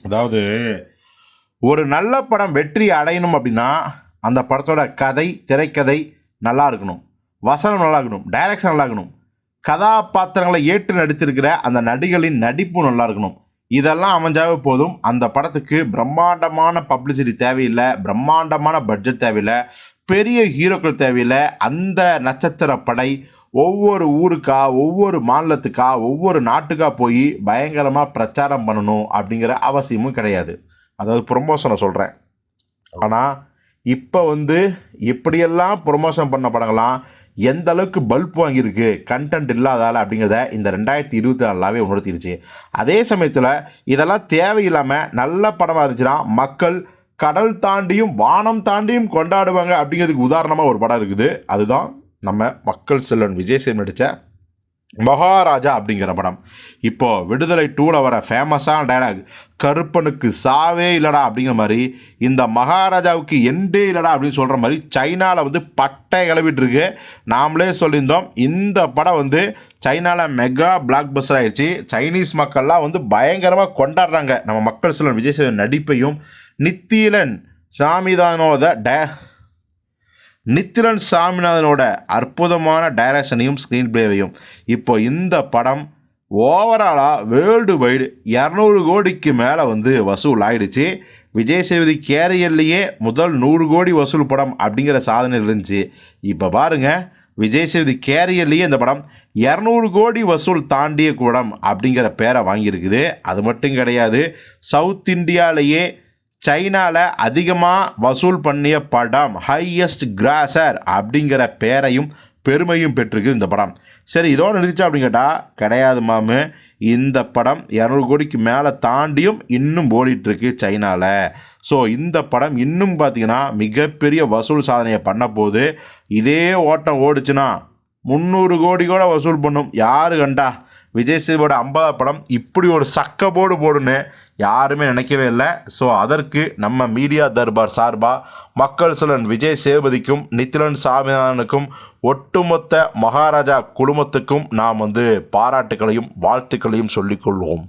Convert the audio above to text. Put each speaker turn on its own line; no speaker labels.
அதாவது ஒரு நல்ல படம் வெற்றி அடையணும் அப்படின்னா அந்த படத்தோட கதை, திரைக்கதை நல்லா இருக்கணும், வசனம் நல்லா இருக்கணும், டைரக்ஷன் நல்லா இருக்கணும், கதாபாத்திரங்களை ஏற்று நடித்திருக்கிற அந்த நடிகளின் நடிப்பு நல்லா இருக்கணும். இதெல்லாம் அமைஞ்சாவே போதும். அந்த படத்துக்கு பிரம்மாண்டமான பப்ளிசிட்டி தேவையில்லை, பிரம்மாண்டமான பட்ஜெட் தேவையில்லை, பெரிய ஹீரோக்கள் தேவையில்லை. அந்த நட்சத்திர படை ஒவ்வொரு ஊருக்கா, ஒவ்வொரு மாநிலத்துக்கா, ஒவ்வொரு நாட்டுக்கா போய் பயங்கரமாக பிரச்சாரம் பண்ணணும் அப்படிங்கிற அவசியமும் கிடையாது. அதாவது ப்ரொமோஷனை சொல்கிறேன். ஆனால் இப்போ இப்படியெல்லாம் ப்ரொமோஷன் பண்ண படங்கள்லாம் எந்த அளவுக்கு பல்ப் வாங்கியிருக்கு கண்டென்ட் இல்லாதால அப்படிங்கிறத இந்த 2024 உணர்த்திடுச்சு. அதே சமயத்தில் இதெல்லாம் தேவையில்லாமல் நல்ல படமாக இருந்துச்சுன்னா மக்கள் கடல் தாண்டியும் வானம் தாண்டியும் கொண்டாடுவாங்க. அப்படிங்கிறதுக்கு உதாரணமாக ஒரு படம் இருக்குது. அதுதான் நம்ம மக்கள் செல்வன் விஜய் சேதுபதி நடித்த மகாராஜா அப்படிங்கிற படம். இப்போது விடுதலை 2ல் வர ஃபேமஸான டைலாக் கருப்பனுக்கு சாவே இல்லைடா அப்படிங்கிற மாதிரி இந்த மகாராஜாவுக்கு எண்டே இல்லைடா அப்படின்னு சொல்கிற மாதிரி சைனாவில் பட்டை கிளப்பிட்டு இருக்கு. நாமளே சொல்லியிருந்தோம், இந்த படம் சைனாவில் மெகா பிளாக் பஸ்டர் ஆயிடுச்சு. சைனீஸ் மக்கள்லாம் பயங்கரமாக கொண்டாடுறாங்க நம்ம மக்கள் செல்வன் விஜய் சேதுபதி நடிப்பையும் நித்திலன் சாமிநாதனோட அற்புதமான டைரக்ஷனையும் ஸ்க்ரீன் பிளேவையும். இப்போ இந்த படம் ஓவராலாக வேர்ல்டு வைடு 200 கோடிக்கு மேலே வசூல் ஆயிடுச்சு. விஜய் சேதுபதி கேரியர்லேயே முதல் 100 கோடி வசூல் படம் அப்படிங்கிற சாதனை இருந்துச்சு. இப்போ பாருங்கள், விஜய் சேதுபதி கேரியர்லேயே இந்த படம் 200 கோடி வசூல் தாண்டிய படம் அப்படிங்கிற பேரை வாங்கியிருக்குது. அது மட்டும் கிடையாது, சவுத் இந்தியாவிலேயே சைனாவில் அதிகமாக வசூல் பண்ணிய படம், ஹையஸ்ட் கிராசர் அப்படிங்கிற பேரையும் பெருமையும் பெற்றிருக்கு இந்த படம். சரி, இதோடு நிறுத்திச்சா அப்படின்னு கேட்டால் கிடையாது மாமு. இந்த படம் 200 கோடிக்கு மேலே தாண்டியும் இன்னும் ஓடிட்டுருக்கு சைனாவில். ஸோ இந்த படம் இன்னும் பார்த்திங்கன்னா மிகப்பெரிய வசூல் சாதனையை பண்ண போது. இதே ஓட்டம் ஓடிச்சுன்னா 300 கோடி கூட வசூல் பண்ணும். யாரு கண்டா விஜய் சேதுபதியோட 50 படம் இப்படி ஒரு சக்க போடு போடுன்னு யாருமே நினைக்கவே இல்லை. ஸோ அதற்கு நம்ம மீடியா தர்பார் சார்பாக மக்கள் செல்வன் விஜய் சேதுபதிக்கும் நித்திலன் சாமிநாதனுக்கும் ஒட்டுமொத்த மகாராஜா குழுமத்துக்கும் நாம் பாராட்டுக்களையும் வாழ்த்துக்களையும் சொல்லிக்கொள்வோம்.